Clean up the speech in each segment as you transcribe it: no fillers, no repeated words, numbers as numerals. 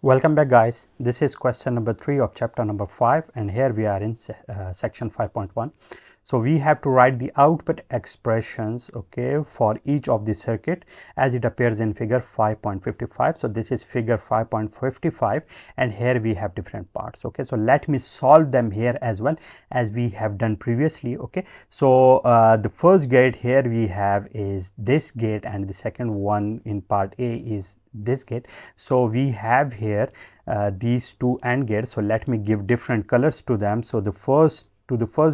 Welcome back, guys. This is question number 3 of chapter number 5, and here we are in section 5.1. So we have to write the output expressions, okay, for each of the circuit as it appears in figure 5.55. So this is figure 5.55, and here we have different parts. Okay, so let me solve them here as well as we have done previously. Okay, so the first gate here we have is this gate, and the second one in part A is this gate. So we have here these two AND gates. So let me give different colors to them. So the first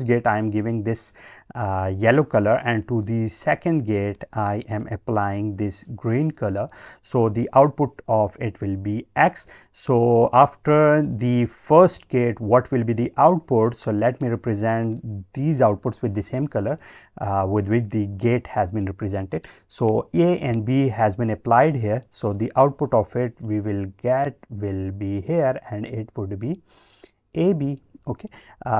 gate I am giving this yellow color, and to the second gate I am applying this green color. So the output of it will be X. So after the first gate, what will be the output? So let me represent these outputs with the same color with which the gate has been represented. So A and B has been applied here. So the output of it we will get will be here, and it would be AB. Okay,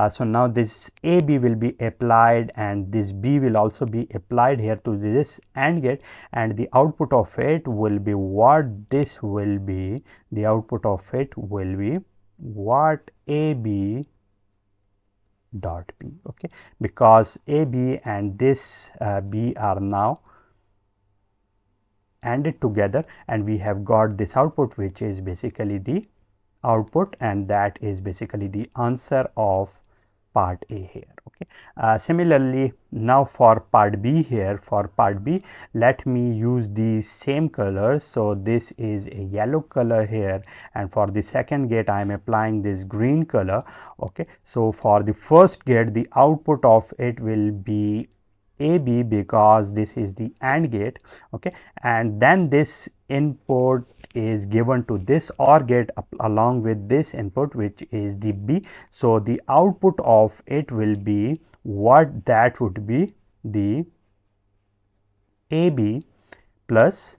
so now this AB will be applied, and this B will also be applied here to this AND gate, and the output of it will be what this will be. The output of it will be what AB dot B. Okay, because AB and this B are now ANDed together, and we have got this output, which is basically the output, and that is basically the answer of part A here. Okay, similarly now for part B here, for part B let me use the same colors. So this is a yellow color here, and for the second gate I am applying this green color. Okay, so for the first gate the output of it will be AB because this is the AND gate. Okay, and then this input is given to this OR gate along with this input, which is the B. So the output of it will be what? That would be the AB plus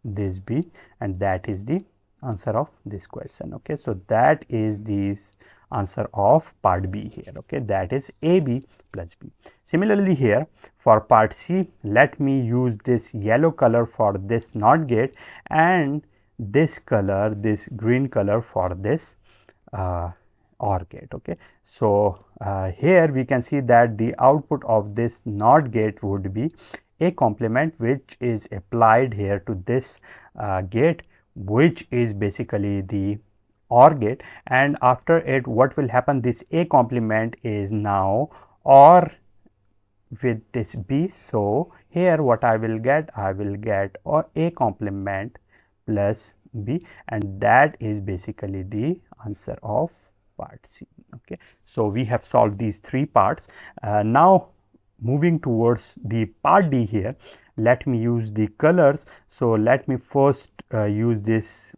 this B, and that is the answer of this question. Okay, so that is the answer of part B here. Okay, that is AB plus B. Similarly here for part C, let me use this yellow color for this NOT gate, and this color, this green color for this OR gate. Okay, so here we can see that the output of this NOT gate would be a complement, which is applied here to this gate, which is basically the OR gate, and after it what will happen, this A complement is now OR with this B. So here what I will get or A complement plus B, and that is basically the answer of part C. Okay, so we have solved these three parts. Now moving towards the part D here, let me use the colors. So let me first use this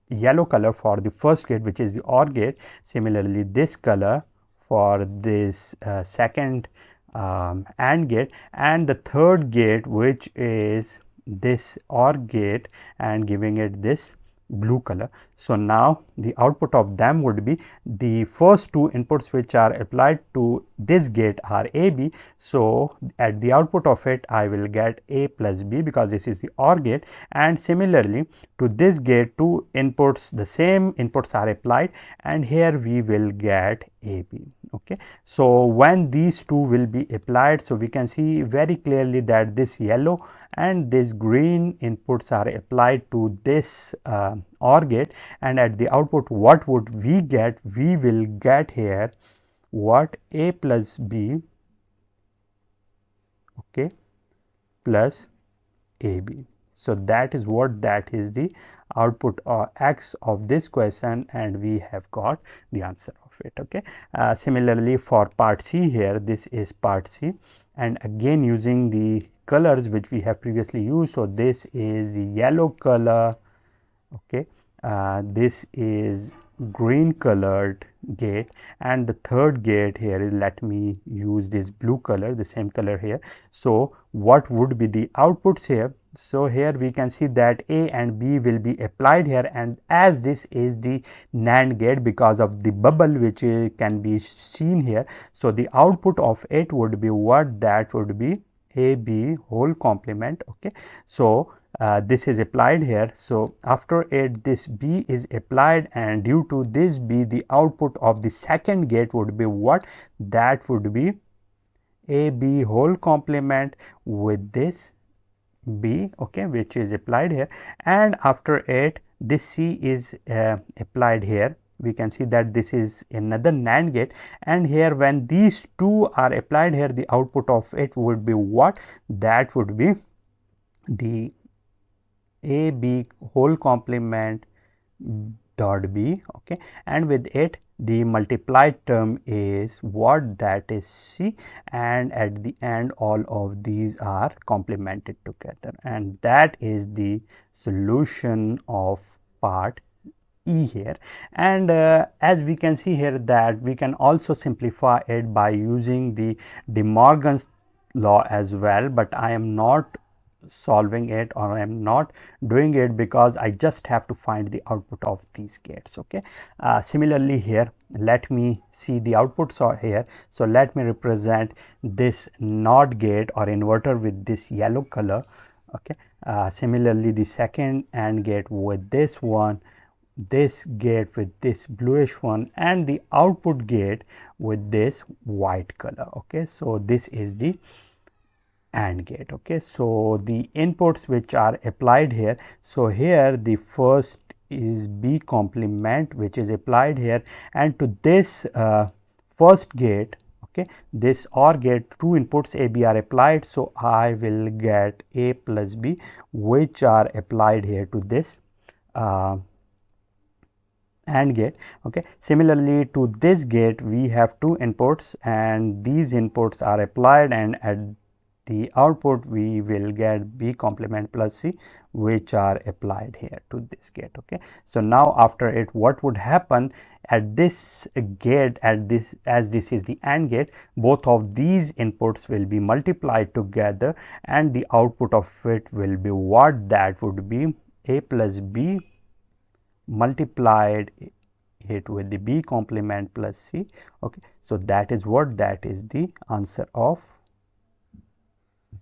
yellow color for the first gate, which is the OR gate. Similarly this color for this second AND gate, and the third gate, which is this OR gate, and giving it this blue color. So now the output of them would be the first two inputs which are applied to this gate are AB. So at the output of it I will get A plus B because this is the OR gate, and similarly to this gate two inputs, the same inputs are applied, and here we will get AB. Okay, so when these two will be applied, so we can see very clearly that this yellow and this green inputs are applied to this OR gate, and at the output what would we get? We will get here what? A plus B, okay, plus AB. So that is what, that is the output or X of this question, and we have got the answer of it. Okay, similarly for part C here, this is part C, and again using the colors which we have previously used. So this is the yellow color. Okay, this is green colored gate, and the third gate here is, let me use this blue color, the same color here. So what would be the outputs here? So here we can see that A and B will be applied here, and as this is the NAND gate because of the bubble which can be seen here, so the output of it would be what? That would be AB whole complement. Okay, so this is applied here. So after it, this B is applied, and due to this B, the output of the second gate would be what? That would be AB whole complement with this B, okay, which is applied here. And after it, this C is applied here. We can see that this is another NAND gate, and here when these two are applied here, the output of it would be what? That would be the AB whole complement dot B, okay, and with it the multiplied term is what? That is C, and at the end all of these are complemented together, and that is the solution of part E here. And as we can see here, that we can also simplify it by using the De Morgan's law as well, but I am not solving it, or I am not doing it, because I just have to find the output of these gates. Okay, similarly here, let me see the outputs are here. So let me represent this NOT gate or inverter with this yellow color. Okay, similarly the second AND gate with this one, this gate with this bluish one, and the output gate with this white color. Okay, so this is the AND gate. Okay, so the inputs which are applied here, so here the first is B complement, which is applied here, and to this first gate, okay, this OR gate, two inputs A B are applied, so I will get A plus B, which are applied here to this AND gate. Okay, similarly to this gate we have two inputs, and these inputs are applied, and at the output we will get B complement plus C, which are applied here to this gate. Okay, so now after it, what would happen at this gate, at this, as this is the AND gate, both of these inputs will be multiplied together, and the output of it will be what? That would be A plus B multiplied it with the B complement plus C. Okay, so that is what? That is the answer of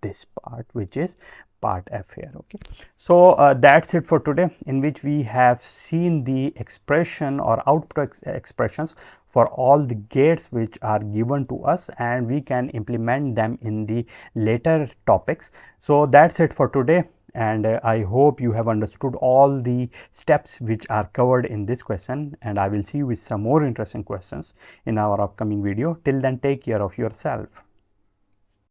this part, which is part F here. Okay, so that's it for today, in which we have seen the expression or output expressions for all the gates which are given to us, and we can implement them in the later topics. So that's it for today, and I hope you have understood all the steps which are covered in this question, and I will see you with some more interesting questions in our upcoming video. Till then, take care of yourself.